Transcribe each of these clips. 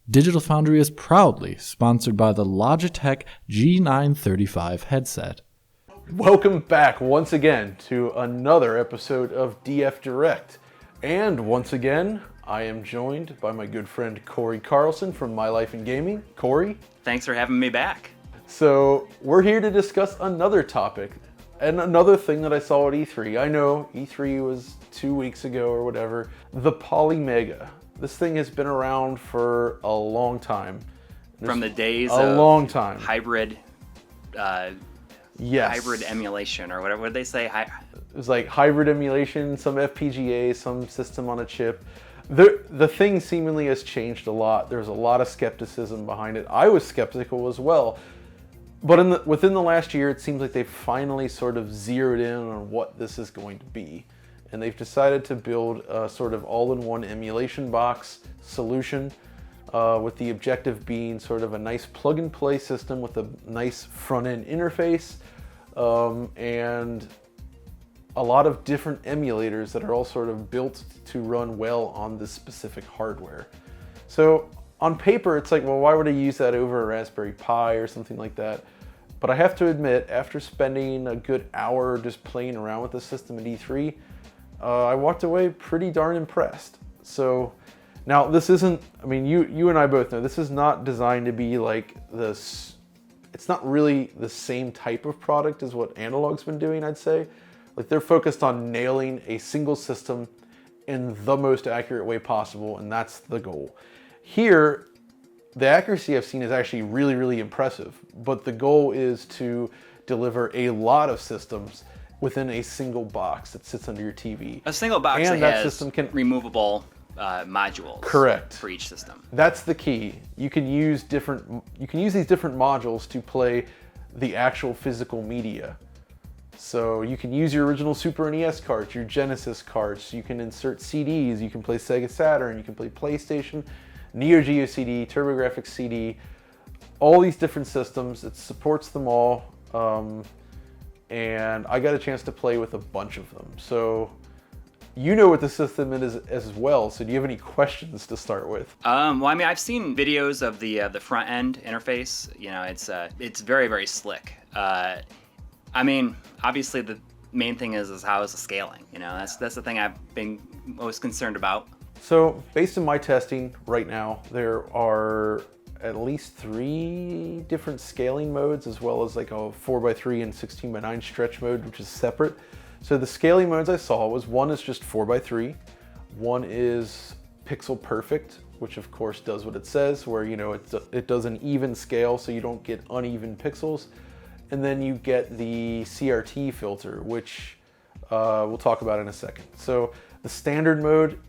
Digital Foundry is proudly sponsored by the Logitech G935 headset. Welcome back once again to another episode of DF Direct. And once again, I am joined by my good friend Coury Carlson from My Life in Gaming. Coury. Thanks for having me back. So we're here to discuss another topic and another thing that I saw at E3. I know E3 was 2 weeks ago or whatever. The Polymega. This thing has been around for a long time. From the days of long time. Hybrid yes. Hybrid emulation or whatever. What did they say? It was like hybrid emulation, some FPGA, some system on a chip. The thing seemingly has changed a lot. There's a lot of skepticism behind it. I was skeptical as well. But within the last year, it seems like they've finally sort of zeroed in on what this is going to be. And they've decided to build a sort of all-in-one emulation box solution with the objective being sort of a nice plug-and-play system with a nice front-end interface and a lot of different emulators that are all sort of built to run well on this specific hardware. So on paper, it's like, well, why would I use that over a Raspberry Pi or something like that? But I have to admit, after spending a good hour just playing around with the system at E3, I walked away pretty darn impressed. So now this isn't, I mean, you and I both know this is not designed to be like this. It's not really the same type of product as what Analog's been doing, I'd say. Like they're focused on nailing a single system in the most accurate way possible, and that's the goal. Here, the accuracy I've seen is actually really, really impressive, but the goal is to deliver a lot of systems within a single box that sits under your TV. A single box and that has removable modules. Correct. For each system. That's the key. You can use these different modules to play the actual physical media. So you can use your original Super NES carts, your Genesis carts, you can insert CDs, you can play Sega Saturn, you can play PlayStation, Neo Geo CD, TurboGrafx CD, all these different systems. It supports them all. And I got a chance to play with a bunch of them. So you know what the system is as well. So do you have any questions to start with? Well, I mean, I've seen videos of the front end interface. You know, it's very, very slick. I mean, obviously the main thing is how is the scaling. You know, that's the thing I've been most concerned about. So based on my testing right now, there are at least 3 different scaling modes, as well as like a 4x3 and 16x9 stretch mode, which is separate. So the scaling modes I saw was one is just 4x3, one is pixel perfect, which of course does what it says, where you know it does an even scale, so you don't get uneven pixels, and then you get the Crt filter, which we'll talk about in a second. So the standard mode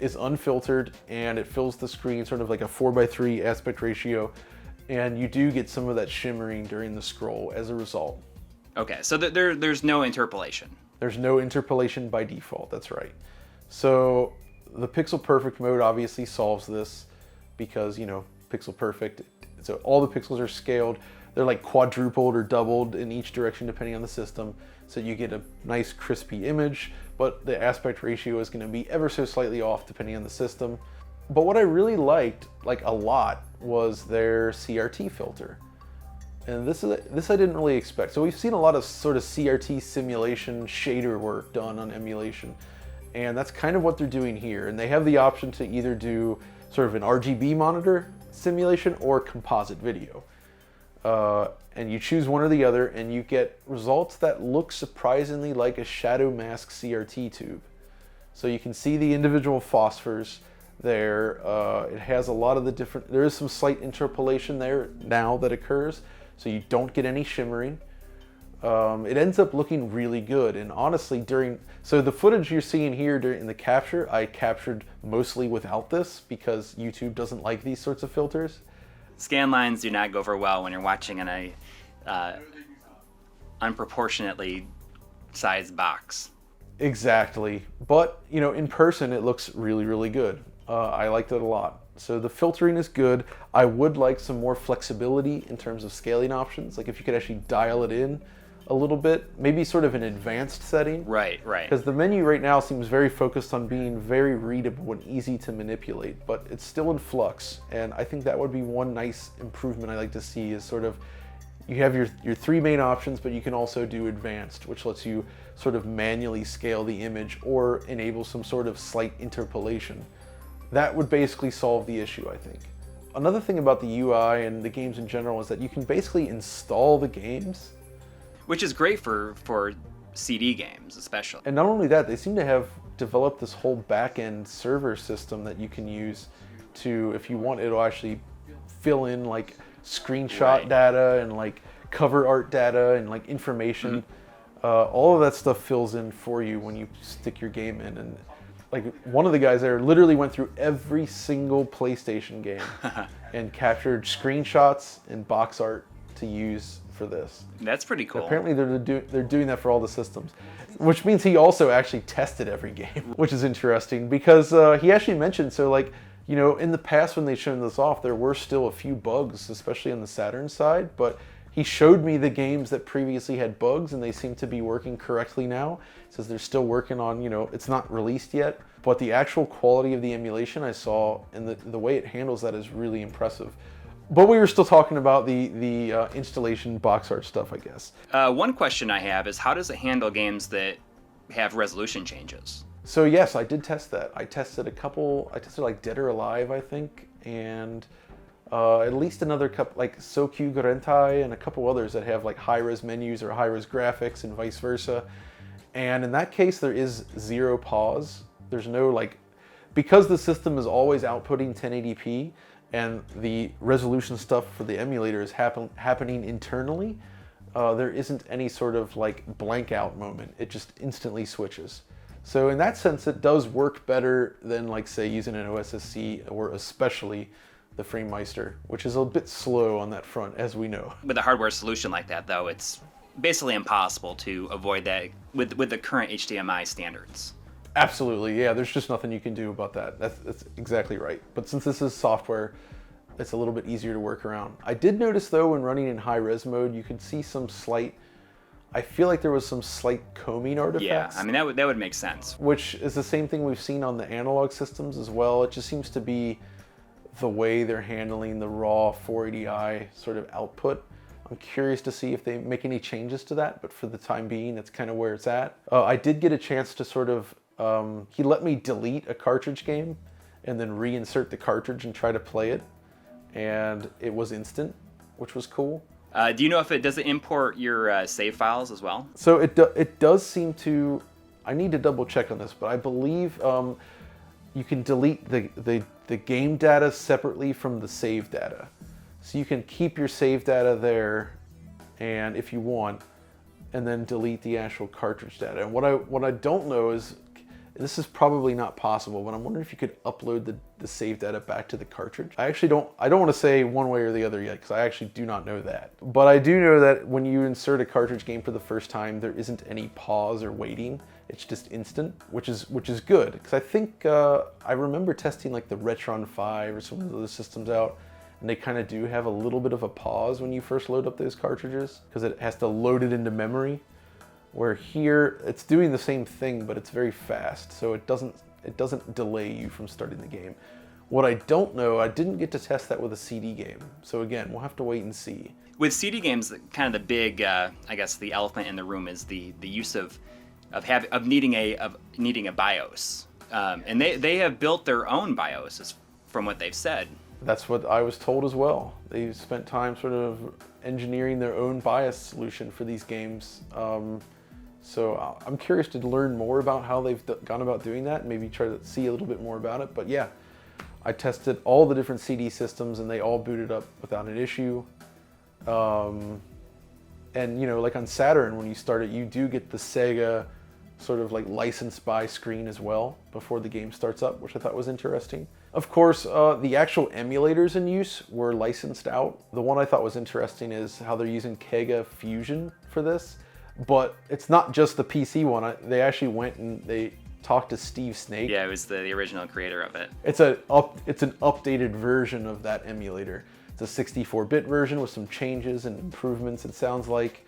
is unfiltered and it fills the screen sort of like a 4x3 aspect ratio, and you do get some of that shimmering during the scroll as a result. Okay, so there's no interpolation. There's no interpolation by default, that's right. So the pixel perfect mode obviously solves this because, you know, pixel perfect, so all the pixels are scaled. They're like quadrupled or doubled in each direction depending on the system, so you get a nice crispy image, but the aspect ratio is going to be ever so slightly off depending on the system. But what I really liked, like a lot, was their CRT filter. And this I didn't really expect. So we've seen a lot of sort of CRT simulation shader work done on emulation, and that's kind of what they're doing here. And they have the option to either do sort of an RGB monitor simulation or composite video. And you choose one or the other, and you get results that look surprisingly like a shadow mask CRT tube. So you can see the individual phosphors there. It has a lot of the different, there is some slight interpolation there now that occurs, so you don't get any shimmering. It ends up looking really good, and honestly so the footage you're seeing here in the capture, I captured mostly without this because YouTube doesn't like these sorts of filters. Scan lines do not go over well when you're watching in a unproportionately sized box. Exactly, but you know, in person it looks really, really good. I liked it a lot. So the filtering is good. I would like some more flexibility in terms of scaling options. Like if you could actually dial it in a little bit, maybe sort of an advanced setting. Right, right. Because the menu right now seems very focused on being very readable and easy to manipulate, but it's still in flux. And I think that would be one nice improvement I like to see is sort of, you have your three main options, but you can also do advanced, which lets you sort of manually scale the image or enable some sort of slight interpolation. That would basically solve the issue, I think. Another thing about the UI and the games in general is that you can basically install the games. Which is great for CD games, especially. And not only that, they seem to have developed this whole back-end server system that you can use to, if you want, it'll actually fill in like screenshot data and like cover art data and like information. All of that stuff fills in for you when you stick your game in. And like one of the guys there literally went through every single PlayStation game and captured screenshots and box art to use for this. That's pretty cool. Apparently they're doing that for all the systems, which means he also actually tested every game, which is interesting because he actually mentioned, so like, you know, in the past when they shown this off, there were still a few bugs, especially on the Saturn side, but he showed me the games that previously had bugs and they seem to be working correctly now. He says they're still working on, you know, it's not released yet, but the actual quality of the emulation I saw and the way it handles that is really impressive. But we were still talking about the installation box art stuff, I guess. One question I have is how does it handle games that have resolution changes? So yes, I did test that. I tested like Dead or Alive, I think, and at least another couple, like Sokyu Gorentai and a couple others that have like high-res menus or high-res graphics and vice versa. And in that case, there is zero pause. There's no like, because the system is always outputting 1080p and the resolution stuff for the emulator is happening internally, there isn't any sort of like blank out moment. It just instantly switches. So in that sense, it does work better than like say using an OSSC or especially the FrameMeister, which is a bit slow on that front, as we know. With a hardware solution like that, though, it's basically impossible to avoid that with the current HDMI standards. Absolutely, yeah, there's just nothing you can do about that. That's exactly right. But since this is software, it's a little bit easier to work around. I did notice though, when running in high-res mode, you could see some slight, I feel like there was some slight combing artifacts. Yeah, I mean, that would make sense. Which is the same thing we've seen on the analog systems as well. It just seems to be the way they're handling the raw 480i sort of output. I'm curious to see if they make any changes to that, but for the time being, it's kind of where it's at. I did get a chance to sort of, he let me delete a cartridge game and then reinsert the cartridge and try to play it. And it was instant, which was cool. Do you know if does it import your save files as well? So it does seem to, I need to double check on this, but I believe you can delete the game data separately from the save data. So you can keep your save data there, and if you want, and then delete the actual cartridge data. And what I don't know is, this is probably not possible, but I'm wondering if you could upload the save data back to the cartridge. I don't want to say one way or the other yet, because I actually do not know that. But I do know that when you insert a cartridge game for the first time, there isn't any pause or waiting. It's just instant, which is good. Because I think, I remember testing like the Retron 5 or some of the other systems out, and they kind of do have a little bit of a pause when you first load up those cartridges, because it has to load it into memory. Where here, it's doing the same thing, but it's very fast, so it doesn't delay you from starting the game. What I don't know, I didn't get to test that with a CD game, so again, we'll have to wait and see. With CD games, kind of the big, I guess, the elephant in the room is the use of needing a BIOS, and they have built their own BIOS, from what they've said. That's what I was told as well. They spent time sort of engineering their own BIOS solution for these games. So I'm curious to learn more about how they've gone about doing that, and maybe try to see a little bit more about it. But yeah, I tested all the different CD systems and they all booted up without an issue. And you know, like on Saturn, when you start it, you do get the Sega sort of like licensed by screen as well before the game starts up, which I thought was interesting. Of course, the actual emulators in use were licensed out. The one I thought was interesting is how they're using Kega Fusion for this. But it's not just the PC one. They actually went and they talked to Steve Snake. Yeah, it was the original creator of it. It's an updated version of that emulator. It's a 64-bit version with some changes and improvements, it sounds like.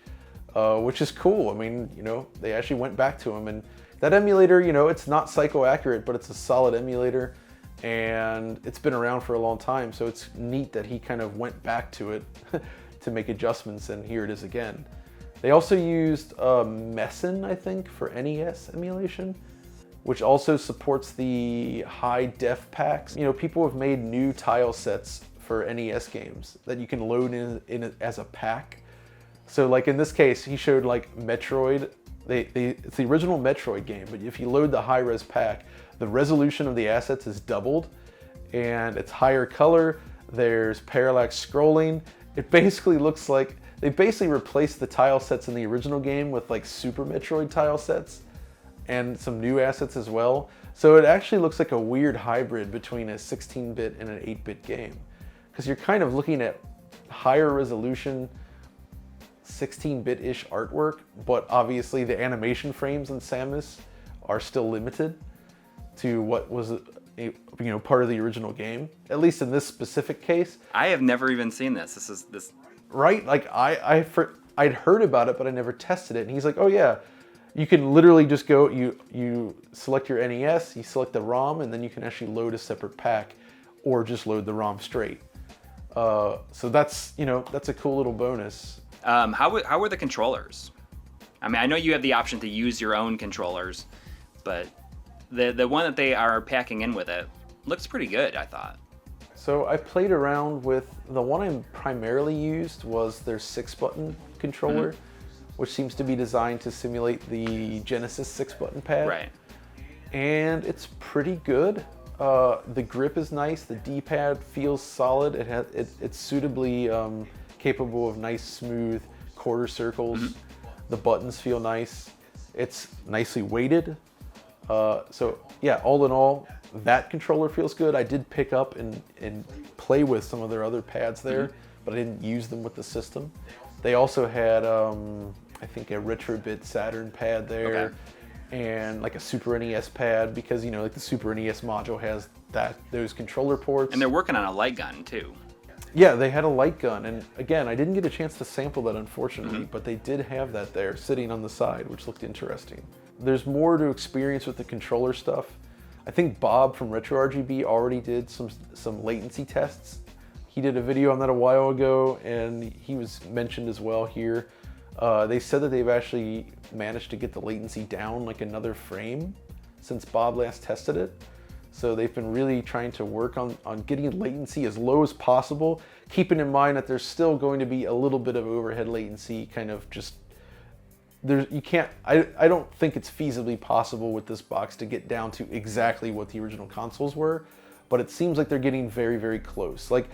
which is cool. I mean, you know, they actually went back to him, and that emulator, you know, it's not psycho-accurate, but it's a solid emulator, and it's been around for a long time, so it's neat that he kind of went back to it to make adjustments, and here it is again. They also used Messen, I think, for NES emulation, which also supports the high def packs. You know, people have made new tile sets for NES games that you can load in as a pack. So like in this case, he showed like Metroid. It's the original Metroid game, but if you load the high-res pack, the resolution of the assets is doubled, and it's higher color. There's parallax scrolling. It basically looks like they basically replaced the tile sets in the original game with like Super Metroid tile sets and some new assets as well. So it actually looks like a weird hybrid between a 16-bit and an 8-bit game, because you're kind of looking at higher resolution 16-bit-ish artwork, but obviously the animation frames in Samus are still limited to what was part of the original game, at least in this specific case. I have never even seen this. This right? Like I'd heard about it, but I never tested it. And he's like, oh yeah, you can literally just go, you select your NES, you select the ROM, and then you can actually load a separate pack, or just load the ROM straight. So that's a cool little bonus. How were the controllers? I mean, I know you have the option to use your own controllers, but the one that they are packing in with it looks pretty good, I thought. So I played around with, the one I primarily used was their 6-button controller, which seems to be designed to simulate the Genesis 6-button pad. Right. And it's pretty good. The grip is nice. The D-pad feels solid. It's suitably capable of nice, smooth quarter circles. The buttons feel nice. It's nicely weighted. So yeah, all in all, that controller feels good. I did pick up and play with some of their other pads there, but I didn't use them with the system. They also had, I think, a Retrobit Saturn pad there, and like a Super NES pad, because like the Super NES module has those controller ports. And they're working on a light gun too. Yeah, they had a light gun, and again, I didn't get a chance to sample that, unfortunately, but they did have that there sitting on the side, which looked interesting. There's more to experience with the controller stuff. I think Bob from RetroRGB already did some latency tests. He did a video on that a while ago, and he was mentioned as well here. They said that they've actually managed to get the latency down like another frame since Bob last tested it. So they've been really trying to work on getting latency as low as possible, keeping in mind that there's still going to be a little bit of overhead latency, kind of just, I don't think it's feasibly possible with this box to get down to exactly what the original consoles were, but it seems like they're getting very, very close. Like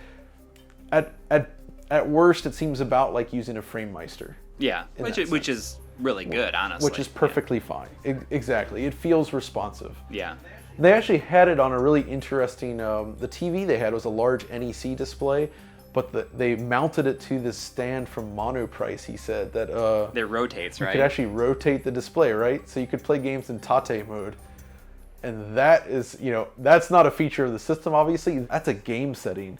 at worst, it seems about like using a FrameMeister. Yeah, which is really good, honestly. Which is perfectly fine. Exactly. It feels responsive. Yeah. They actually had it on a really interesting, the TV they had was a large NEC display, but they mounted it to this stand from Monoprice, he said, that it rotates, right? You could actually rotate the display, right? So you could play games in Tate mode. And that is, that's not a feature of the system, obviously. That's a game setting.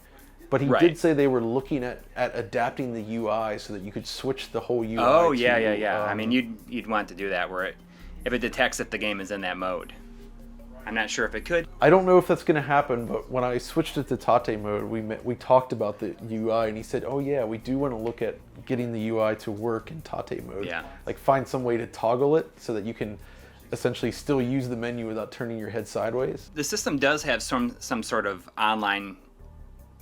But he did say they were looking at adapting the UI so that you could switch the whole UI. Oh, yeah. I mean, you'd want to do that where if it detects that the game is in that mode. I'm not sure if it could. I don't know if that's going to happen, but when I switched it to Tate mode, we talked about the UI, and he said, oh yeah, we do want to look at getting the UI to work in Tate mode. Yeah. Like find some way to toggle it so that you can essentially still use the menu without turning your head sideways. The system does have some sort of online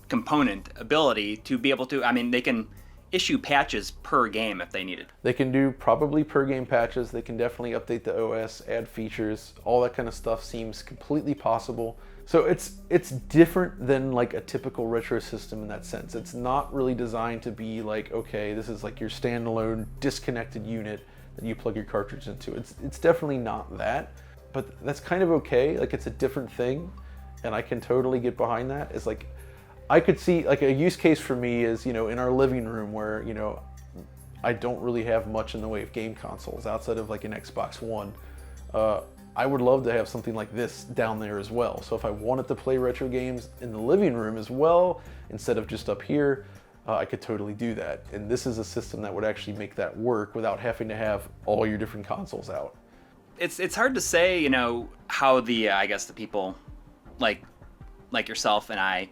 component ability to be able to, I mean, they can issue patches per game if they needed. They can do probably per game patches. They can definitely update the OS, add features, all that kind of stuff seems completely possible. So it's different than like a typical retro system in that sense. It's not really designed to be like, okay, this is like your standalone disconnected unit that you plug your cartridge into. It's definitely not that, but that's kind of okay. Like it's a different thing, and I can totally get behind that. It's like, I could see like a use case for me is, in our living room where, I don't really have much in the way of game consoles outside of like an Xbox One. I would love to have something like this down there as well. So if I wanted to play retro games in the living room as well, instead of just up here, I could totally do that. And this is a system that would actually make that work without having to have all your different consoles out. It's hard to say, you know, how the I guess the people like yourself and I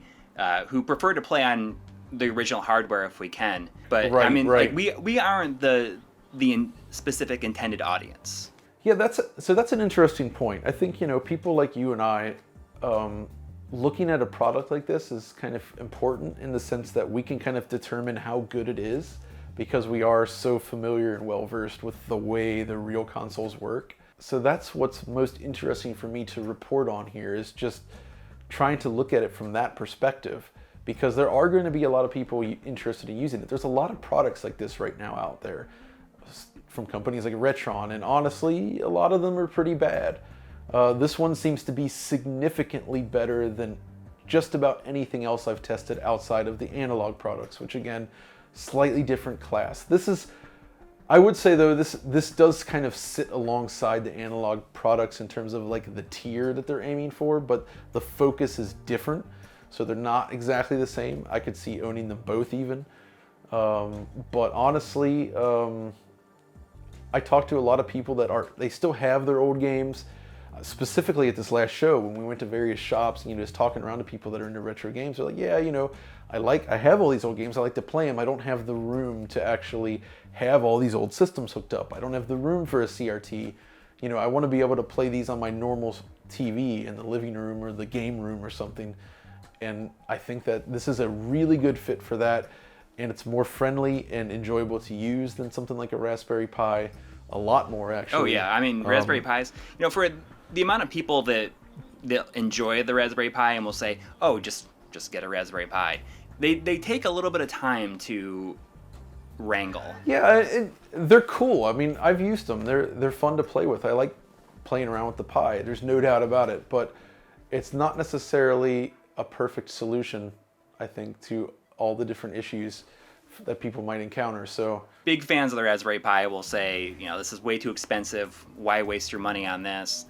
who prefer to play on the original hardware if we can. But Right, I mean, right. like we aren't the specific intended audience. Yeah, that's an interesting point. I think, you know, people like you and I, looking at a product like this is kind of important in the sense that we can kind of determine how good it is because we are so familiar and well versed with the way the real consoles work. So that's what's most interesting for me to report on here, is just trying to look at it from that perspective, because there are going to be a lot of people interested in using it. There's a lot of products like this right now out there from companies like Retron, and honestly, a lot of them are pretty bad. This one seems to be significantly better than just about anything else I've tested outside of the analog products, which again, slightly different class. This is, I would say though, this does kind of sit alongside the analog products in terms of like the tier that they're aiming for, but the focus is different. So they're not exactly the same. I could see owning them both even. But honestly, I talked to a lot of people that they still have their old games. Specifically at this last show, when we went to various shops and, you know, just talking around to people that are into retro games, they're like, yeah, you know, I have all these old games, I like to play them. I don't have the room to actually have all these old systems hooked up. I don't have the room for a CRT. You know, I want to be able to play these on my normal TV in the living room or the game room or something. And I think that this is a really good fit for that. And it's more friendly and enjoyable to use than something like a Raspberry Pi. A lot more, actually. Oh yeah, I mean, Raspberry Pis, you know, for the amount of people that enjoy the Raspberry Pi and will say, oh, just get a Raspberry Pi, they take a little bit of time to wrangle. Yeah, they're cool. I mean, I've used them. They're fun to play with. I like playing around with the Pi. There's no doubt about it. But it's not necessarily a perfect solution, I think, to all the different issues that people might encounter. So big fans of the Raspberry Pi will say, you know, this is way too expensive. Why waste your money on this?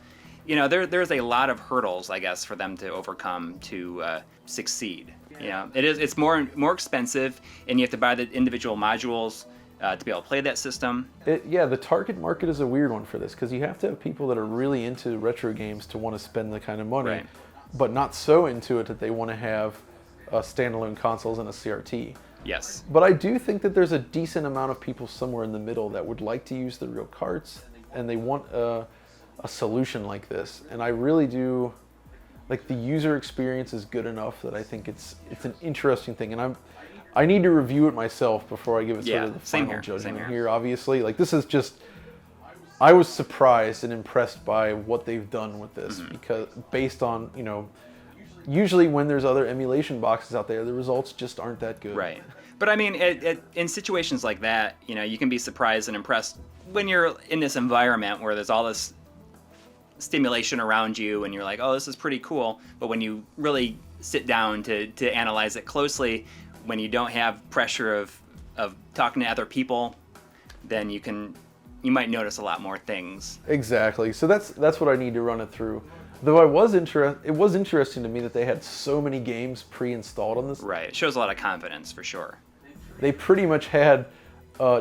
You know, there's a lot of hurdles, I guess, for them to overcome to succeed. You know, it's more expensive, and you have to buy the individual modules to be able to play that system. Yeah, the target market is a weird one for this, because you have to have people that are really into retro games to want to spend the kind of money, Right. but not so into it that they want to have standalone consoles and a CRT. Yes. But I do think that there's a decent amount of people somewhere in the middle that would like to use the real carts, and they want a solution like this. And I really do, like, the user experience is good enough that I think it's an interesting thing. And I need to review it myself before I give it sort of the same final here, same judgment here. here, obviously. Like, this is just, I was surprised and impressed by what they've done with this, because based on, you know, usually when there's other emulation boxes out there, the results just aren't that good. Right. But I mean, in situations like that, you know, you can be surprised and impressed when you're in this environment where there's all this stimulation around you and you're like, oh, this is pretty cool. But when you really sit down to analyze it closely, when you don't have pressure of talking to other people, then you might notice a lot more things. Exactly. So that's what I need to run it through. Though it was interesting to me that they had so many games pre-installed on this. Right. It shows a lot of confidence for sure. They pretty much had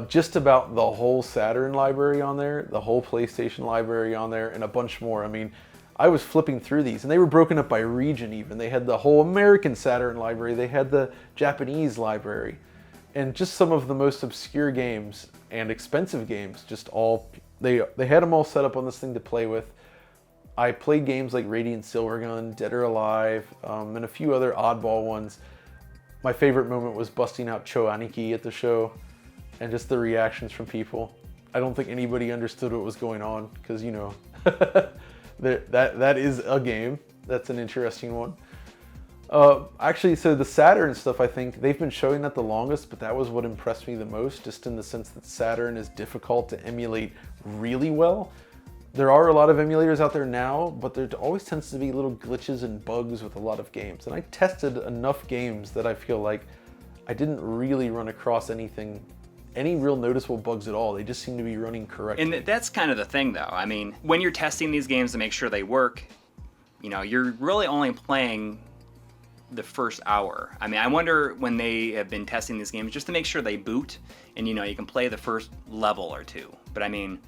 just about the whole Saturn library on there, the whole PlayStation library on there, and a bunch more. I mean, I was flipping through these, and they were broken up by region even. They had the whole American Saturn library. They had the Japanese library. And just some of the most obscure games and expensive games, just all, they had them all set up on this thing to play with. I played games like Radiant Silvergun, Dead or Alive, and a few other oddball ones. My favorite moment was busting out Cho Aniki at the show, and just the reactions from people. I don't think anybody understood what was going on, because, you know, that is a game. That's an interesting one. Actually, so the Saturn stuff, I think, they've been showing that the longest, but that was what impressed me the most, just in the sense that Saturn is difficult to emulate really well. There are a lot of emulators out there now, but there always tends to be little glitches and bugs with a lot of games. And I tested enough games that I feel like I didn't really run across any real noticeable bugs at all. They just seem to be running correctly. And that's kind of the thing, though. I mean, when you're testing these games to make sure they work, you know, you're really only playing the first hour. I mean, I wonder when they have been testing these games just to make sure they boot and, you know, you can play the first level or two. But I mean,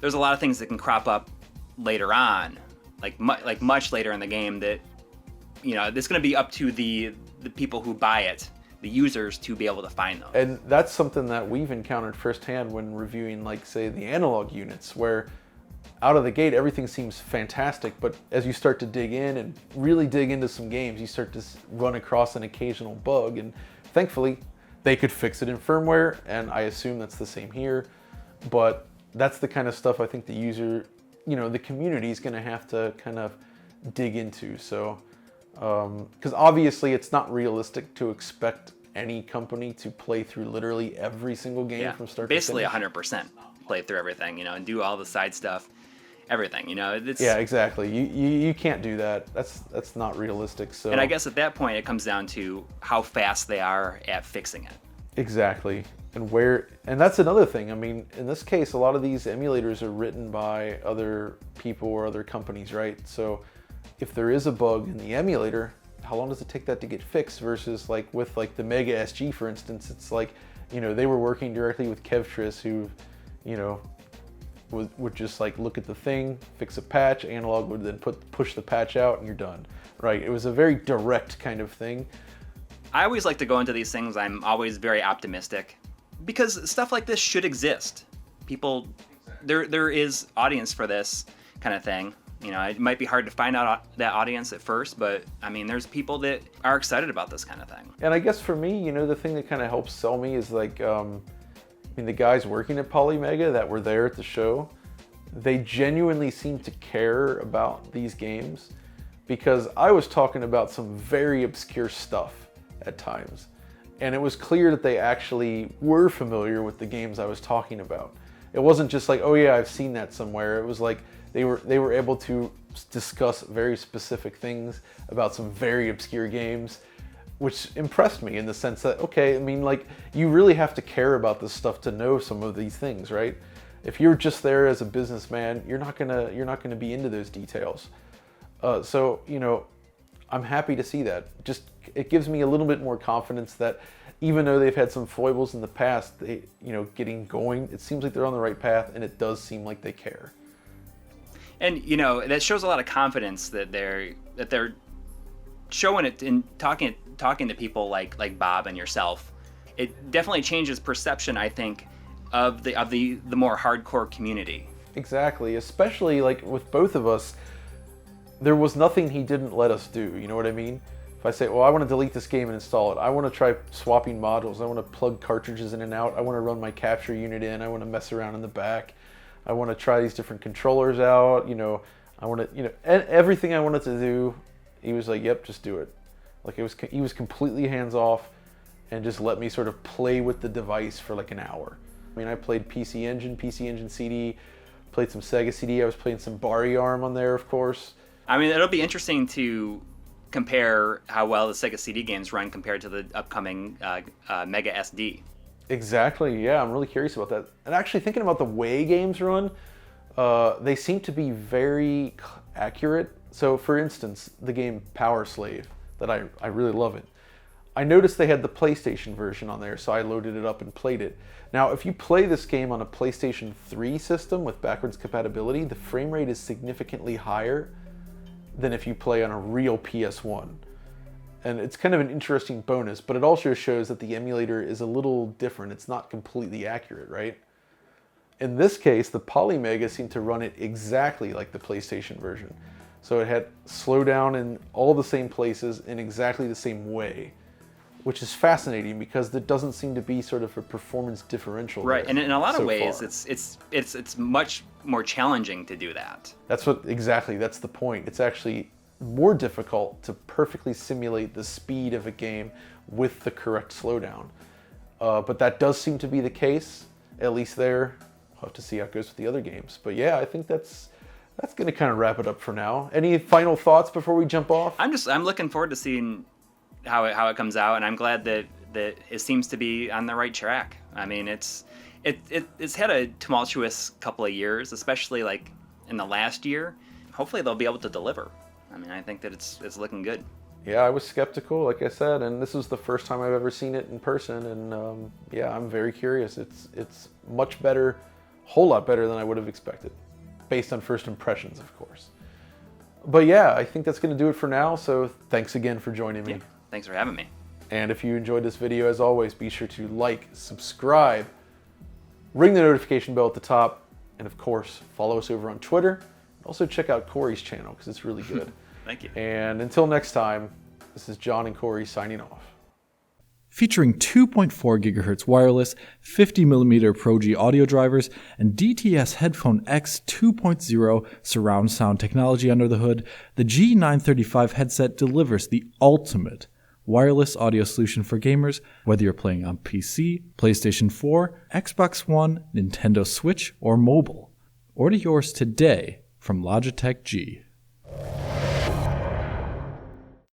there's a lot of things that can crop up later on, like much later in the game that, you know, it's going to be up to the people who buy it, the users, to be able to find them. And that's something that we've encountered firsthand when reviewing, like, say, the analog units, where out of the gate everything seems fantastic, but as you start to dig in and really dig into some games, you start to run across an occasional bug, and thankfully they could fix it in firmware, and I assume that's the same here. But that's the kind of stuff I think the user, you know, the community is going to have to kind of dig into. So because obviously it's not realistic to expect any company to play through literally every single game from start basically to finish. 100% play through everything, you know, and do all the side stuff, everything, you know. It's, yeah, exactly. You can't do that. That's not realistic. So, and I guess at that point it comes down to how fast they are at fixing it. Exactly. And that's another thing. I mean, in this case, a lot of these emulators are written by other people or other companies, right? So if there is a bug in the emulator, how long does it take that to get fixed versus like with like the Mega SG, for instance? It's like, you know, they were working directly with Kevtris, who, you know, would just like look at the thing, fix a patch, Analog would then push the patch out, and you're done, right? It was a very direct kind of thing. I always like to go into these things, I'm always very optimistic, because stuff like this should exist. People, there is audience for this kind of thing. You know, it might be hard to find out that audience at first, but I mean, there's people that are excited about this kind of thing. And I guess for me, you know, the thing that kind of helps sell me is like, I mean, the guys working at Polymega that were there at the show, they genuinely seem to care about these games, because I was talking about some very obscure stuff at times, and it was clear that they actually were familiar with the games I was talking about. It wasn't just like, oh yeah, I've seen that somewhere. It was like they were able to discuss very specific things about some very obscure games, which impressed me in the sense that, okay, I mean, like, you really have to care about this stuff to know some of these things, right? If you're just there as a businessman, you're not gonna be into those details. So, you know, I'm happy to see that. Just, it gives me a little bit more confidence that even though they've had some foibles in the past, they, you know, getting going, it seems like they're on the right path, and it does seem like they care. And, you know, that shows a lot of confidence that they're showing it in talking to people like Bob and yourself. It definitely changes perception, I think, of the more hardcore community. Exactly, especially like with both of us, there was nothing he didn't let us do, you know what I mean? If I say, well, I want to delete this game and install it, I want to try swapping modules, I want to plug cartridges in and out, I want to run my capture unit in, I want to mess around in the back, I want to try these different controllers out, you know, I want to, you know, everything I wanted to do, he was like, yep, just do it. Like, he was completely hands off and just let me sort of play with the device for like an hour. I mean, I played PC Engine CD, played some Sega CD, I was playing some Bari ARM on there, of course. I mean, it'll be interesting to compare how well the Sega CD games run compared to the upcoming Mega SD. Exactly, yeah, I'm really curious about that. And actually thinking about the way games run, they seem to be very accurate. So for instance, the game Powerslave, that I really love it. I noticed they had the PlayStation version on there, so I loaded it up and played it. Now, if you play this game on a PlayStation 3 system with backwards compatibility, the frame rate is significantly higher than if you play on a real PS1. And it's kind of an interesting bonus, but it also shows that the emulator is a little different. It's not completely accurate, right? In this case, the Polymega seemed to run it exactly like the PlayStation version. So it had slowdown in all the same places in exactly the same way, which is fascinating because there doesn't seem to be sort of a performance differential. Right, and in a lot of ways, far. it's much more challenging to do that. That's the point. It's actually more difficult to perfectly simulate the speed of a game with the correct slowdown. But that does seem to be the case, at least there. We'll have to see how it goes with the other games. But yeah, I think that's going to kind of wrap it up for now. Any final thoughts before we jump off? I'm looking forward to seeing how it comes out, and I'm glad that it seems to be on the right track. I mean, it's had a tumultuous couple of years, especially like in the last year. Hopefully they'll be able to deliver. I mean, I think that it's looking good. Yeah, I was skeptical, like I said, and this was the first time I've ever seen it in person, and yeah, I'm very curious. It's much better, a whole lot better than I would have expected, based on first impressions, of course. But yeah, I think that's going to do it for now, so thanks again for joining me. Yeah, thanks for having me. And if you enjoyed this video, as always, be sure to like, subscribe, ring the notification bell at the top, and of course, follow us over on Twitter. Also check out Coury's channel, because it's really good. Thank you. And until next time, this is John and Coury signing off. Featuring 2.4 GHz wireless, 50mm Pro G audio drivers, and DTS Headphone X 2.0 surround sound technology under the hood, the G935 headset delivers the ultimate wireless audio solution for gamers, whether you're playing on PC, PlayStation 4, Xbox One, Nintendo Switch, or mobile. Order yours today from Logitech G.